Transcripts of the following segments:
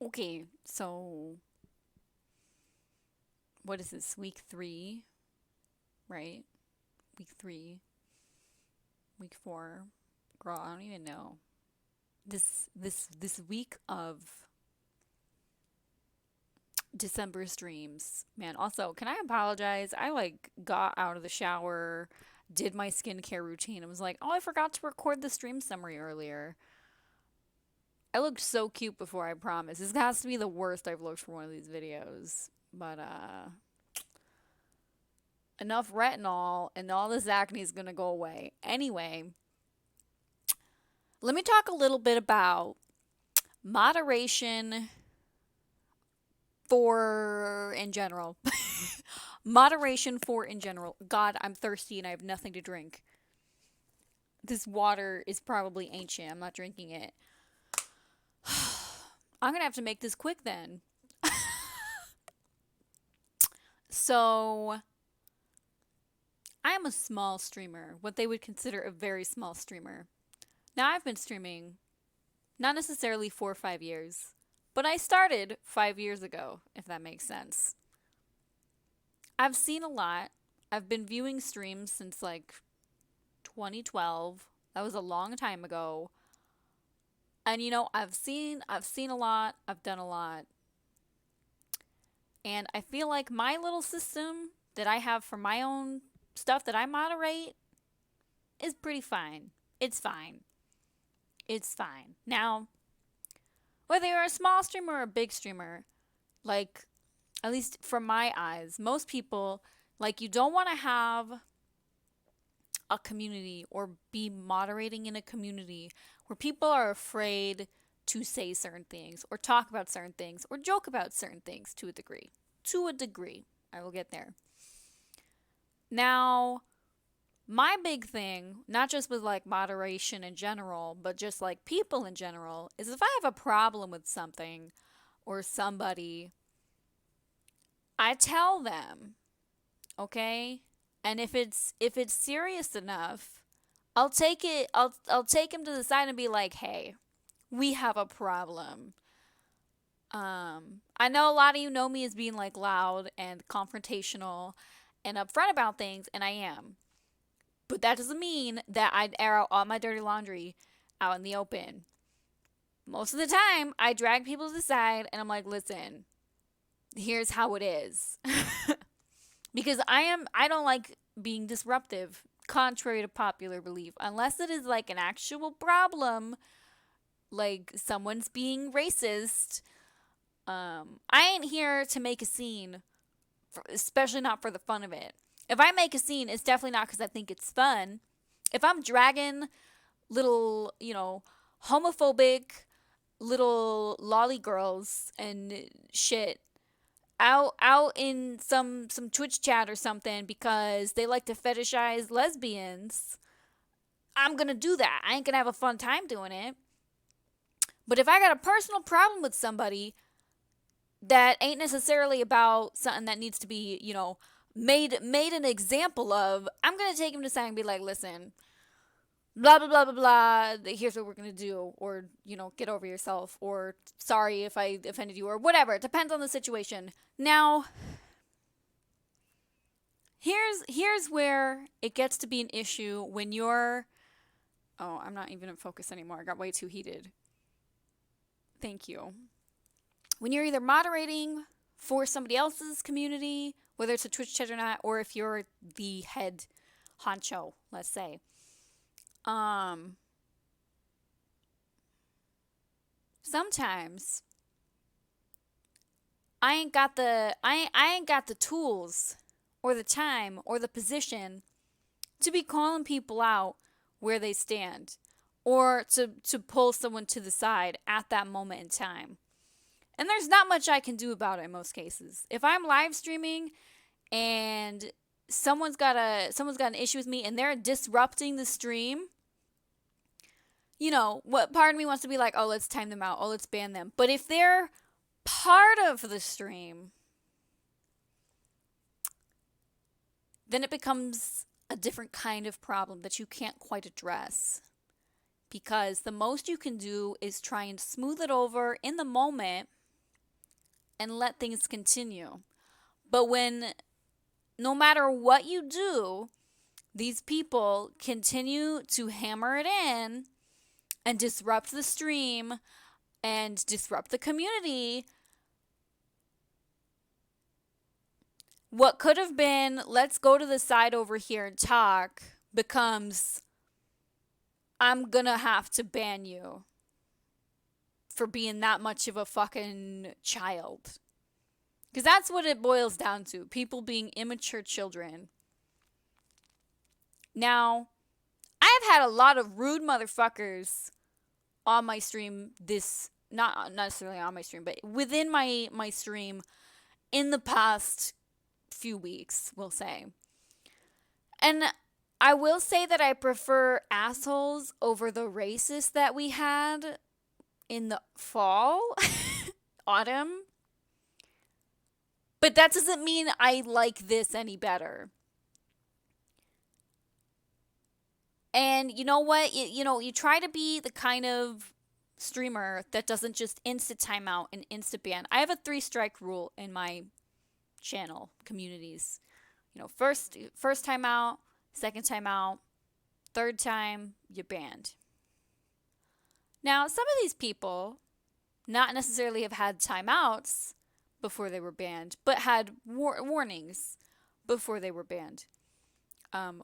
Okay, so what is this? Week three, right? Week three, week four. Girl, I don't even know. This week of December streams, man. Also, can I apologize? I like got out of the shower, did my skincare routine, and was like, oh, I forgot to record the stream summary earlier. I looked so cute before, I promise. This has to be the worst I've looked for one of these videos. But enough retinol and all this acne is gonna go away. Anyway, let me talk a little bit about moderation for in general. Moderation for in general. God, I'm thirsty and I have nothing to drink. This water is probably ancient. I'm not drinking it. I'm gonna have to make this quick then. So, I am a small streamer, what they would consider a very small streamer. Now, I've been streaming not necessarily 4 or 5 years, but I started 5 years ago, if that makes sense. I've seen a lot. I've been viewing streams since like 2012. That was a long time ago. And I've seen a lot, I've done a lot. And I feel like my little system that I have for my own stuff that I moderate is pretty fine. It's fine. It's fine. Now, whether you're a small streamer or a big streamer, like at least from my eyes, most people like you don't want to have a community or be moderating in a community where people are afraid to say certain things or talk about certain things or joke about certain things to a degree. To a degree. I will get there. Now, my big thing, not just with like moderation in general, but just like people in general, is if I have a problem with something or somebody, I tell them, okay? And if it's serious enough, I'll take him to the side and be like, "Hey, we have a problem." I know a lot of you know me as being like loud and confrontational and upfront about things, and I am. But that doesn't mean that I'd air out all my dirty laundry out in the open. Most of the time, I drag people to the side and I'm like, "Listen, here's how it is." Because I don't like being disruptive, contrary to popular belief, unless it is like an actual problem, like someone's being racist. I ain't here to make a scene, especially not for the fun of it. If I make a scene, it's definitely not because I think it's fun. If I'm dragging little, homophobic little lolly girls and shit out in some Twitch chat or something because they like to fetishize lesbians, I'm gonna do that. I ain't gonna have a fun time doing it. But if I got a personal problem with somebody that ain't necessarily about something that needs to be, made an example of, I'm gonna take him to side and be like, listen, blah blah blah blah blah. Here's what we're gonna do, or get over yourself, or sorry if I offended you, or whatever. It depends on the situation. Now, here's where it gets to be an issue when you're. Oh, I'm not even in focus anymore. I got way too heated. Thank you. When you're either moderating for somebody else's community, whether it's a Twitch chat or not, or if you're the head honcho, let's say. Um Sometimes I ain't got the tools or the time or the position to be calling people out where they stand or to pull someone to the side at that moment in time. And there's not much I can do about it in most cases. If I'm live streaming and someone's got an issue with me and they're disrupting the stream, what part of me wants to be like, "Oh, let's time them out. Oh, let's ban them." But if they're part of the stream, then it becomes a different kind of problem that you can't quite address. Because the most you can do is try and smooth it over in the moment and let things continue. But when no matter what you do, these people continue to hammer it in and disrupt the stream and disrupt the community, what could have been, let's go to the side over here and talk, becomes, I'm gonna have to ban you for being that much of a fucking child. Because that's what it boils down to. People being immature children. Now, I have had a lot of rude motherfuckers on my stream not necessarily on my stream, but within my stream in the past few weeks, we'll say. And I will say that I prefer assholes over the racists that we had in the fall, autumn. But that doesn't mean I like this any better. And you know what? You try to be the kind of streamer that doesn't just instant timeout and instant ban. I have a 3-strike rule in my channel communities. First time out, second time out, third time, you're banned. Now, some of these people not necessarily have had timeouts before they were banned, but had warnings before they were banned.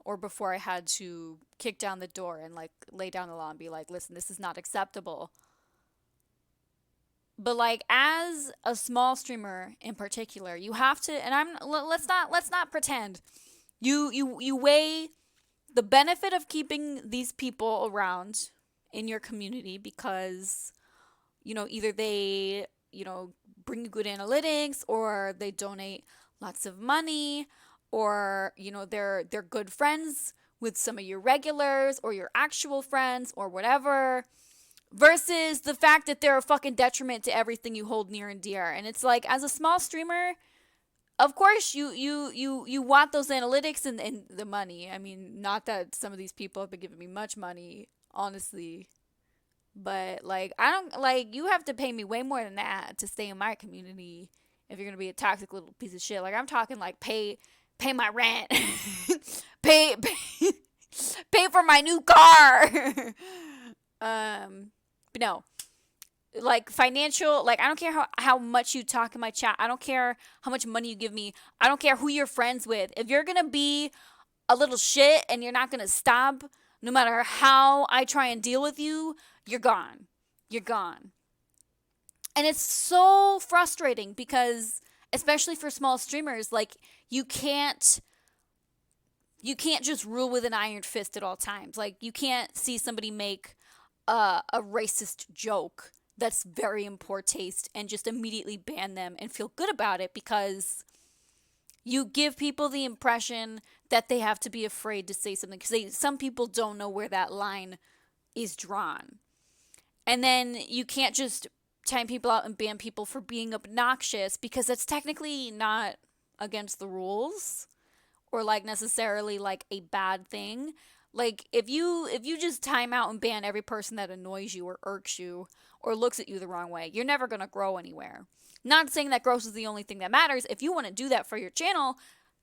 Or before I had to kick down the door and lay down the law and be like, listen, this is not acceptable. But as a small streamer in particular, you have to, and let's not pretend. You weigh the benefit of keeping these people around in your community because, either they, bring you good analytics, or they donate lots of money, or, they're good friends with some of your regulars or your actual friends or whatever, versus the fact that they're a fucking detriment to everything you hold near and dear. And it's as a small streamer, of course you want those analytics and the money. I mean, not that some of these people have been giving me much money, honestly. But I don't you have to pay me way more than that to stay in my community if you're gonna be a toxic little piece of shit. I'm talking pay my rent, pay for my new car. But no, financial, I don't care how much you talk in my chat. I don't care how much money you give me. I don't care who you're friends with. If you're gonna be a little shit and you're not gonna stop, no matter how I try and deal with you, you're gone. You're gone. And it's so frustrating because, especially for small streamers, you can't just rule with an iron fist at all times. You can't see somebody make a racist joke that's very in poor taste and just immediately ban them and feel good about it, because you give people the impression that they have to be afraid to say something because some people don't know where that line is drawn. And then you can't just time people out and ban people for being obnoxious, because that's technically not against the rules or necessarily a bad thing. If you just time out and ban every person that annoys you or irks you or looks at you the wrong way, you're never going to grow anywhere. Not saying that growth is the only thing that matters. If you want to do that for your channel,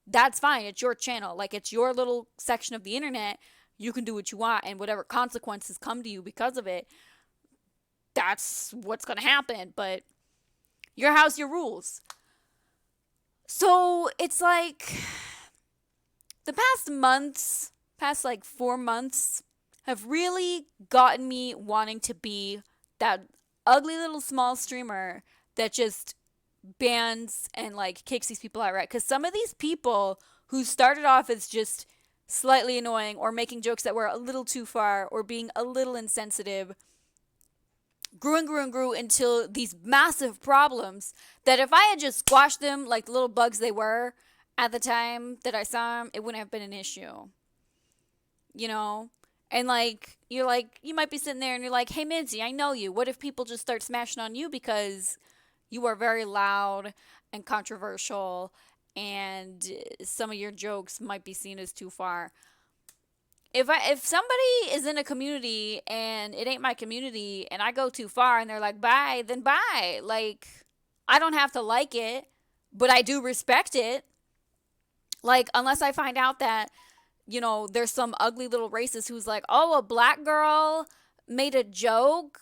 that's fine. It's your channel. It's your little section of the internet. You can do what you want, and whatever consequences come to you because of it, that's what's going to happen. But your house, your rules. So it's the past 4 months have really gotten me wanting to be that ugly little small streamer that just bans and kicks these people out, right? Because some of these people who started off as just slightly annoying or making jokes that were a little too far or being a little insensitive grew and grew and grew until these massive problems that if I had just squashed them like the little bugs they were at the time that I saw them, it wouldn't have been an issue. And you might be sitting there and you're like, hey, Minzy, I know you. What if people just start smashing on you because you are very loud and controversial and some of your jokes might be seen as too far? If somebody is in a community and it ain't my community and I go too far and they're like, bye, then bye. I don't have to like it, but I do respect it. Like, unless I find out that, there's some ugly little racist who's like, oh, a black girl made a joke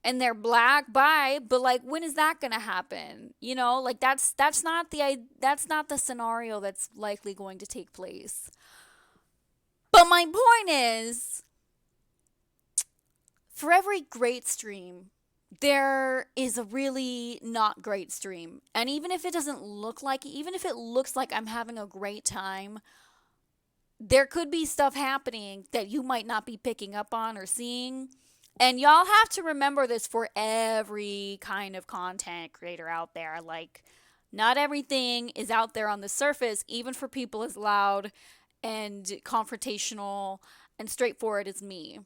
and they're black, bye. But like, when is that gonna happen? Like that's not the scenario that's likely going to take place. But my point is, for every great stream, there is a really not great stream. And even if it doesn't look like it, even if it looks like I'm having a great time, there could be stuff happening that you might not be picking up on or seeing. And y'all have to remember this for every kind of content creator out there. Like, not everything is out there on the surface, even for people as loud and confrontational and straightforward as me.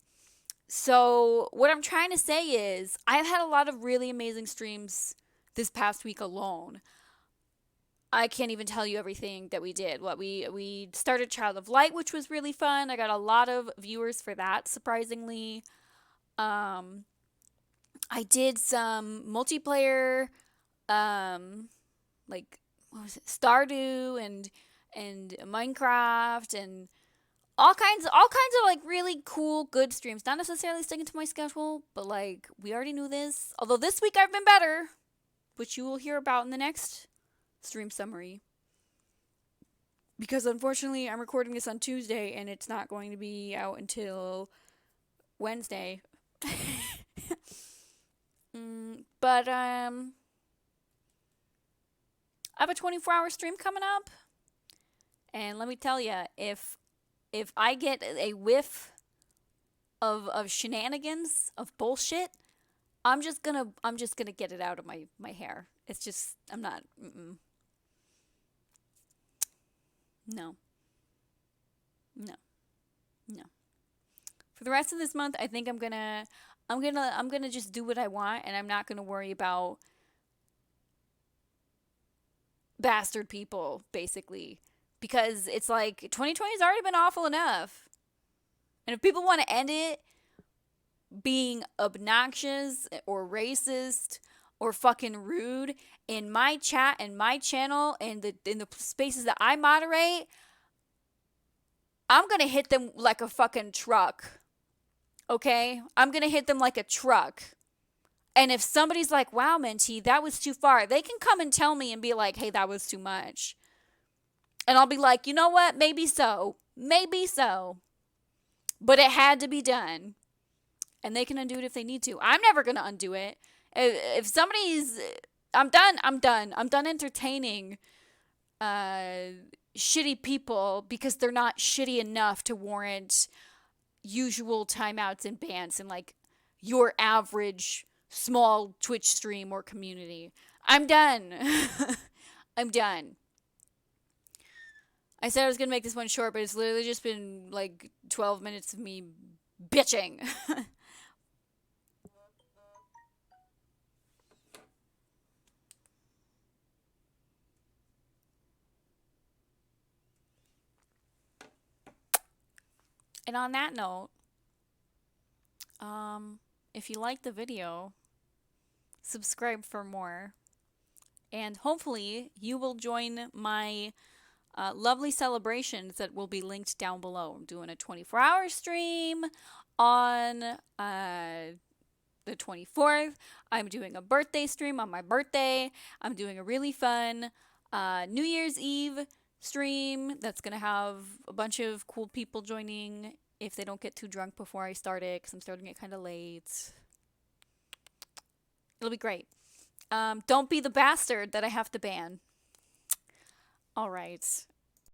So, what I'm trying to say is, I've had a lot of really amazing streams this past week alone. I can't even tell you everything that we did. What we started Child of Light, which was really fun. I got a lot of viewers for that, surprisingly. Um, I did some multiplayer, um, like what was it, Stardew and Minecraft and all kinds of like really cool good streams. Not necessarily sticking to my schedule, but like we already knew this. Although this week I've been better, which you will hear about in the next stream summary. Because unfortunately I'm recording this on Tuesday and it's not going to be out until Wednesday. But I have a 24-hour stream coming up, and let me tell you, if I get a whiff of shenanigans, of bullshit, I'm just gonna get it out of my hair. It's just I'm not. No, no, no. For the rest of this month, I think I'm gonna just do what I want, and I'm not gonna worry about bastard people, basically, because it's like 2020 has already been awful enough. And if people want to end it being obnoxious or racist or fucking rude in my chat and my channel and in the spaces that I moderate, I'm gonna hit them like a fucking truck. Okay? I'm gonna hit them like a truck. And if somebody's like, wow, Menti, that was too far, they can come and tell me and be like, hey, that was too much. And I'll be like, you know what? Maybe so. Maybe so. But it had to be done. And they can undo it if they need to. I'm never going to undo it. If somebody's. I'm done. I'm done. I'm done entertaining shitty people because they're not shitty enough to warrant usual timeouts and bans in like your average small Twitch stream or community. I'm done. I'm done. I said I was going to make this one short, but it's literally just been like 12 minutes of me bitching. And on that note, if you like the video, subscribe for more. And hopefully, you will join my lovely celebrations that will be linked down below. I'm doing a 24-hour stream on the 24th. I'm doing a birthday stream on my birthday. I'm doing a really fun New Year's Eve stream that's going to have a bunch of cool people joining if they don't get too drunk before I start it, because I'm starting it kind of late. It'll be great. Don't be the bastard that I have to ban. All right.